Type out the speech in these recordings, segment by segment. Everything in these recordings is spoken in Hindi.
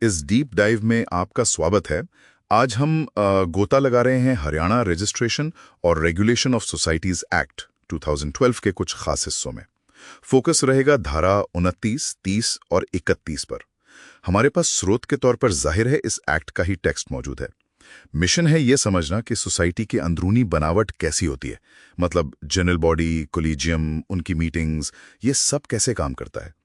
इस डीप डाइव में आपका स्वागत है। आज हम गोता लगा रहे हैं हरियाणा रजिस्ट्रेशन और रेगुलेशन ऑफ सोसाइटीज एक्ट 2012 के कुछ खास हिस्सों में। फोकस रहेगा धारा 29, 30 और 31 पर। हमारे पास स्रोत के तौर पर जाहिर है इस एक्ट का ही टेक्स्ट मौजूद है। मिशन है ये समझना कि सोसाइटी की अंदरूनी बनावट कैसी होती है, मतलब जनरल बॉडी, कोलिजियम, उनकी मीटिंग्स, ये सब कैसे काम करता है।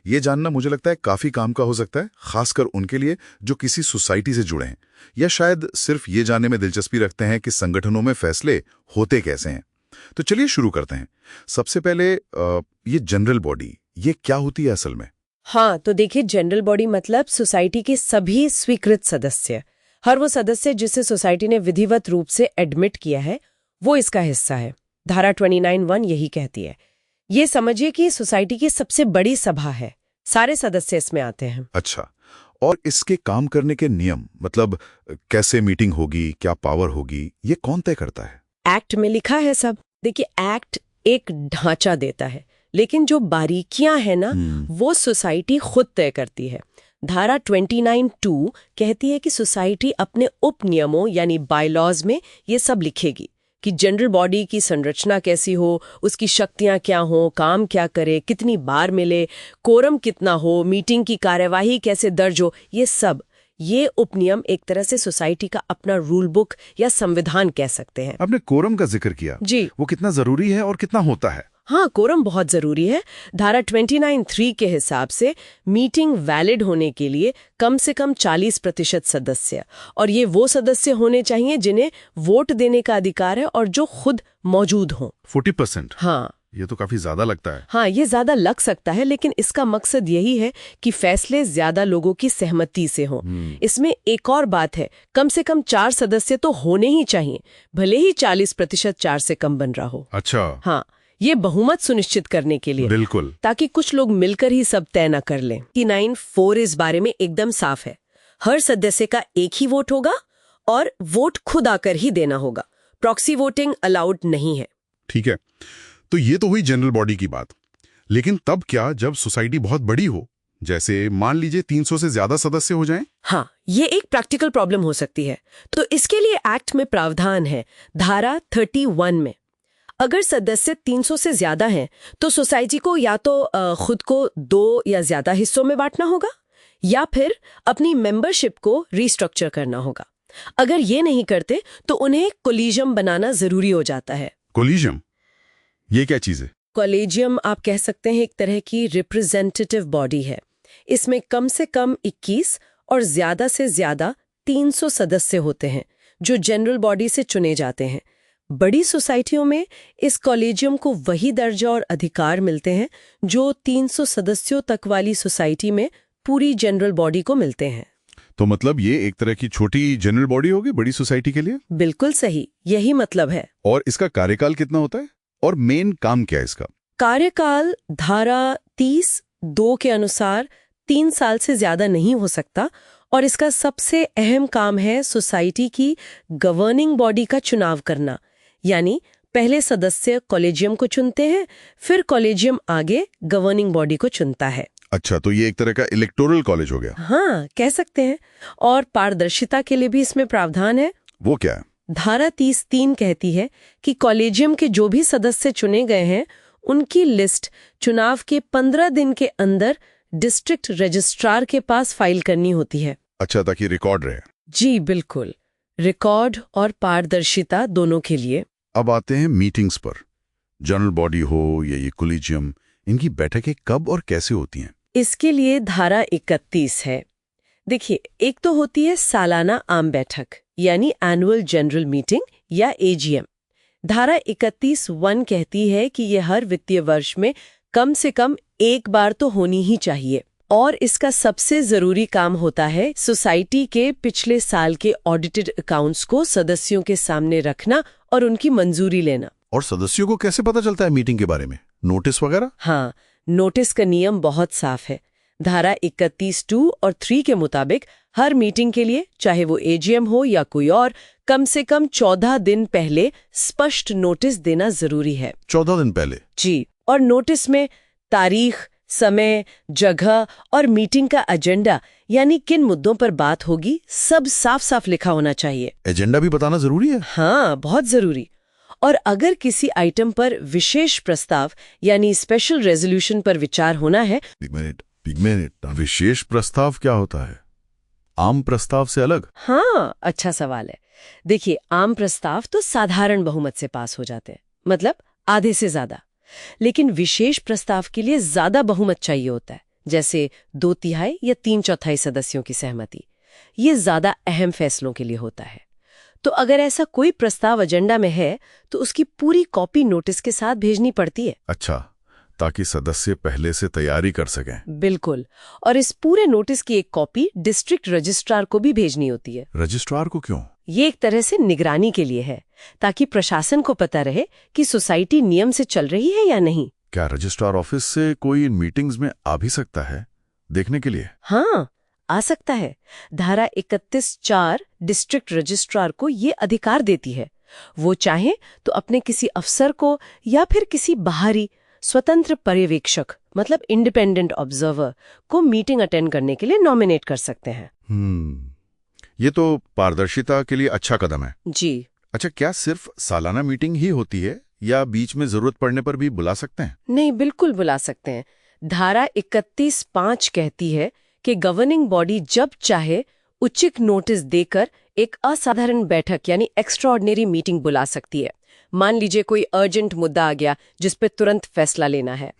ये जानना मुझे लगता है काफी काम का हो सकता है, खासकर उनके लिए जो किसी सोसाइटी से जुड़े हैं या शायद सिर्फ ये जानने में दिलचस्पी रखते हैं कि संगठनों में फैसले होते कैसे हैं। तो चलिए शुरू करते हैं। सबसे पहले ये जनरल बॉडी, ये क्या होती है असल में? हाँ, तो देखिए, जनरल बॉडी मतलब सोसाइटी के सभी स्वीकृत सदस्य, हर वो सदस्य जिसे सोसाइटी ने विधिवत रूप से एडमिट किया है, वो इसका हिस्सा है। धारा 29(1) यही कहती है। ये समझिए कि सोसाइटी की सबसे बड़ी सभा है, सारे सदस्य इसमें आते हैं। अच्छा, और इसके काम करने के नियम, मतलब कैसे मीटिंग होगी, क्या पावर होगी, ये कौन तय करता है? एक्ट में लिखा है सब। देखिए, एक्ट एक ढांचा देता है, लेकिन जो बारीकियां हैं ना, वो सोसाइटी खुद तय करती है। धारा 29(2) कहती है कि सोसाइटी अपने उप नियमों यानी बायलॉज में ये सब लिखेगी कि जनरल बॉडी की संरचना कैसी हो, उसकी शक्तियां क्या हो, काम क्या करे, कितनी बार मिले, कोरम कितना हो, मीटिंग की कार्यवाही कैसे दर्ज हो, ये सब। ये उपनियम एक तरह से सोसाइटी का अपना रूल बुक या संविधान कह सकते हैं। आपने कोरम का जिक्र किया जी, वो कितना जरूरी है और कितना होता है? हाँ, कोरम बहुत जरूरी है। धारा 29(3) के हिसाब से मीटिंग वैलिड होने के लिए कम से कम 40% सदस्य, और ये वो सदस्य होने चाहिए जिन्हें वोट देने का अधिकार है और जो खुद मौजूद हों। 40%? हाँ, ये तो काफी ज्यादा लगता है। हाँ, ये ज्यादा लग सकता है, लेकिन इसका मकसद यही है कि फैसले ज्यादा लोगों की सहमति से हों। इसमें एक और बात है, कम से कम 4 सदस्य तो होने ही चाहिए, भले ही 40% 4 से कम बन रहा हो। अच्छा, हाँ, ये बहुमत सुनिश्चित करने के लिए, बिल्कुल, ताकि कुछ लोग मिलकर ही सब तय न कर लें। 29(4) इस बारे में एकदम साफ है। हर सदस्य का एक ही वोट होगा और वोट खुद आकर ही देना होगा। प्रॉक्सी वोटिंग अलाउड नहीं है। ठीक है, तो ये तो हुई जनरल बॉडी की बात। लेकिन तब क्या जब सोसाइटी बहुत बड़ी हो, जैसे मान लीजिए 300 से ज्यादा सदस्य हो जाएं? हाँ, ये एक प्रैक्टिकल प्रॉब्लम हो सकती है। तो इसके लिए एक्ट में प्रावधान है, धारा 31 में। अगर सदस्य 300 से ज्यादा हैं, तो सोसाइटी को या तो खुद को 2 या ज्यादा हिस्सों में बांटना होगा, या फिर अपनी मेंबरशिप को रिस्ट्रक्चर करना होगा। अगर ये नहीं करते तो उन्हें कोलिजियम बनाना जरूरी हो जाता है। कोलिजियम, ये क्या चीज है? कोलिजियम आप कह सकते हैं एक तरह की रिप्रेजेंटेटिव बॉडी है। इसमें कम से कम 21 और ज्यादा से ज्यादा 300 सदस्य होते हैं, जो जनरल बॉडी से चुने जाते हैं। बड़ी सोसाइटियों में इस कॉलेजियम को वही दर्जा और अधिकार मिलते हैं जो 300 सदस्यों तक वाली सोसाइटी में पूरी जनरल बॉडी को मिलते हैं। तो मतलब ये एक तरह की छोटी जनरल बॉडी होगी बड़ी सोसाइटी के लिए? बिल्कुल सही, यही मतलब है। और इसका कार्यकाल कितना होता है और मेन काम क्या है इसका? कार्यकाल धारा 30(2) के अनुसार 3 साल से ज्यादा नहीं हो सकता, और इसका सबसे अहम काम है सोसाइटी की गवर्निंग बॉडी का चुनाव करना। यानी पहले सदस्य कॉलेजियम को चुनते हैं, फिर कॉलेजियम आगे गवर्निंग बॉडी को चुनता है। अच्छा, तो ये एक तरह का इलेक्टोरल कॉलेज हो गया। हाँ, कह सकते हैं। और पारदर्शिता के लिए भी इसमें प्रावधान है। वो क्या है? धारा 30(3) कहती है कि कॉलेजियम के जो भी सदस्य चुने गए हैं, उनकी लिस्ट चुनाव के 15 दिन के अंदर डिस्ट्रिक्ट रजिस्ट्रार के पास फाइल करनी होती है। अच्छा, ताकि रिकॉर्ड रहे। जी बिल्कुल, रिकॉर्ड और पारदर्शिता दोनों के लिए। अब आते हैं मीटिंग्स पर। जनरल बॉडी हो या ये कोलिजियम, इनकी बैठकें कब और कैसे होती हैं? इसके लिए धारा 31 है। देखिए, एक तो होती है सालाना आम बैठक यानी एनुअल जनरल मीटिंग या AGM। धारा 31(1) कहती है कि ये हर वित्तीय वर्ष में कम से कम एक बार तो होनी ही चाहिए, और इसका सबसे जरूरी काम होता है सोसाइटी के पिछले साल के ऑडिटेड अकाउंट्स को सदस्यों के सामने रखना और उनकी मंजूरी लेना। और सदस्यों को कैसे पता चलता है मीटिंग के बारे में? नोटिस वगैरह? हाँ, नोटिस का नियम बहुत साफ है। धारा 31(2) और 3 के मुताबिक हर मीटिंग के लिए, चाहे वो AGM हो या कोई और, कम से कम 14 दिन पहले स्पष्ट नोटिस देना जरूरी है। 14 दिन पहले? जी, और नोटिस में तारीख, समय, जगह और मीटिंग का एजेंडा, यानी किन मुद्दों पर बात होगी, सब साफ साफ लिखा होना चाहिए। एजेंडा भी बताना जरूरी है? हाँ, बहुत जरूरी। और अगर किसी आइटम पर विशेष प्रस्ताव यानी स्पेशल रेजोल्यूशन पर विचार होना है। एक मिनट, विशेष प्रस्ताव क्या होता है? आम प्रस्ताव से अलग? हाँ, अच्छा सवाल है। देखिए, आम प्रस्ताव तो साधारण बहुमत से पास हो जाते हैं, मतलब आधे से ज्यादा। लेकिन विशेष प्रस्ताव के लिए ज्यादा बहुमत चाहिए होता है, जैसे 2/3 या 3/4 सदस्यों की सहमति। ये ज्यादा अहम फैसलों के लिए होता है। तो अगर ऐसा कोई प्रस्ताव एजेंडा में है तो उसकी पूरी कॉपी नोटिस के साथ भेजनी पड़ती है। अच्छा, ताकि सदस्य पहले से तैयारी कर सकें। बिल्कुल। और इस पूरे नोटिस की एक कॉपी डिस्ट्रिक्ट रजिस्ट्रार को भी भेजनी होती है। रजिस्ट्रार को क्यों? ये एक तरह से निगरानी के लिए है, ताकि प्रशासन को पता रहे कि सोसाइटी नियम से चल रही है या नहीं। क्या रजिस्ट्रार ऑफिस से कोई इन मीटिंग्स में आ भी सकता है देखने के लिए? हाँ, आ सकता है। धारा 31(4) डिस्ट्रिक्ट रजिस्ट्रार को ये अधिकार देती है। वो चाहे तो अपने किसी अफसर को या फिर किसी बाहरी स्वतंत्र पर्यवेक्षक, मतलब इंडिपेंडेंट ऑब्जर्वर को मीटिंग अटेंड करने के लिए नॉमिनेट कर सकते हैं। ये तो पारदर्शिता के लिए अच्छा कदम है। जी। अच्छा, क्या सिर्फ सालाना मीटिंग ही होती है या बीच में जरूरत पड़ने पर भी बुला सकते हैं? नहीं, बिल्कुल बुला सकते हैं। धारा 31(5) कहती है कि गवर्निंग बॉडी जब चाहे उचित नोटिस देकर एक असाधारण बैठक यानी एक्स्ट्राऑर्डिनरी मीटिंग बुला सकती है। मान लीजिए कोई अर्जेंट मुद्दा आ गया जिस पे तुरंत फैसला लेना है।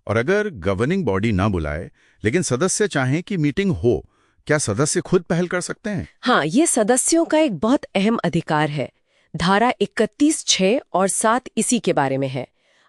और अगर गवर्निंग बॉडी ना बुलाए लेकिन सदस्य चाहें कि मीटिंग हो, क्या सदस्य खुद पहल कर सकते हैं? हाँ, ये सदस्यों का एक बहुत अहम अधिकार है। धारा 31(6) और 7 इसी के बारे में है।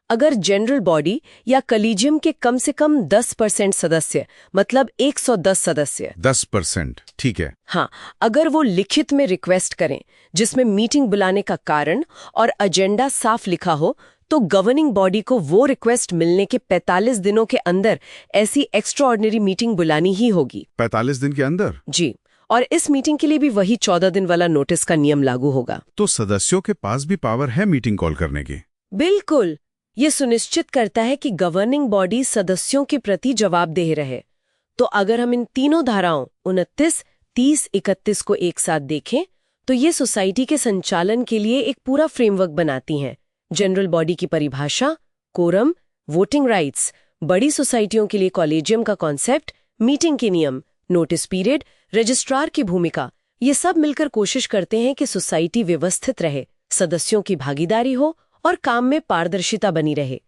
अगर जनरल बॉडी या कलीजियम के कम से कम 10% सदस्य, मतलब 110 सदस्य। 10%, ठीक है। हाँ, अगर वो लिखित में रिक्वेस्ट करें जिसमें मीटिंग बुलाने का कारण और एजेंडा साफ लिखा हो, तो गवर्निंग बॉडी को वो रिक्वेस्ट मिलने के 45 दिनों के अंदर ऐसी एक्स्ट्राऑर्डिनरी मीटिंग बुलानी ही होगी। 45 दिन के अंदर? जी। और इस मीटिंग के लिए भी वही 14 दिन वाला नोटिस का नियम लागू होगा। तो सदस्यों के पास भी पावर है मीटिंग कॉल करने की? बिल्कुल। ये सुनिश्चित करता है कि गवर्निंग बॉडी सदस्यों के प्रति जवाबदेह रहे। तो अगर हम इन तीनों धाराओं 29, 30, 31 को एक साथ देखें तो ये सोसाइटी के संचालन के लिए एक पूरा फ्रेमवर्क बनाती हैं। जनरल बॉडी की परिभाषा, कोरम, वोटिंग राइट्स, बड़ी सोसाइटियों के लिए कॉलेजियम का कॉन्सेप्ट, मीटिंग के नियम, नोटिस पीरियड, रजिस्ट्रार की भूमिका, ये सब मिलकर कोशिश करते हैं कि सोसाइटी व्यवस्थित रहे, सदस्यों की भागीदारी हो और काम में पारदर्शिता बनी रहे।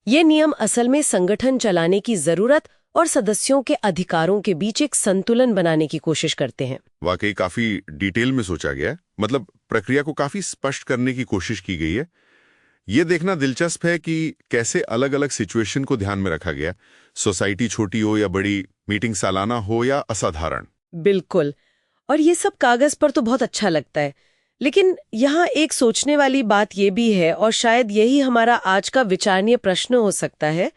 ये नियम असल में संगठन चलाने की जरूरत और सदस्यों के अधिकारों के बीच एक संतुलन बनाने की कोशिश करते हैं। वाकई काफी डिटेल में सोचा गया है, मतलब प्रक्रिया को काफी स्पष्ट करने की कोशिश की गई है। ये देखना दिलचस्प है कि कैसे अलग अलग सिचुएशन को ध्यान में रखा गया, सोसाइटी छोटी हो या बड़ी, मीटिंग सालाना हो या असाधारण। बिल्कुल। और ये सब कागज पर तो बहुत अच्छा लगता है, लेकिन यहाँ एक सोचने वाली बात ये भी है, और शायद यही हमारा आज का विचारणीय प्रश्न हो सकता है,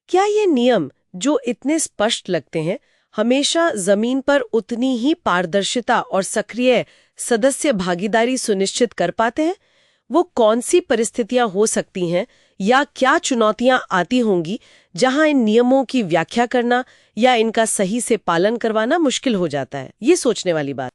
क्या ये नियम जो इतने स्पष्ट लगते हैं हमेशा जमीन पर उतनी ही पारदर्शिता और सक्रिय सदस्य भागीदारी सुनिश्चित कर पाते हैं? वो कौन सी परिस्थितियां हो सकती हैं या क्या चुनौतियां आती होंगी जहां इन नियमों की व्याख्या करना या इनका सही से पालन करवाना मुश्किल हो जाता है? ये सोचने वाली बात।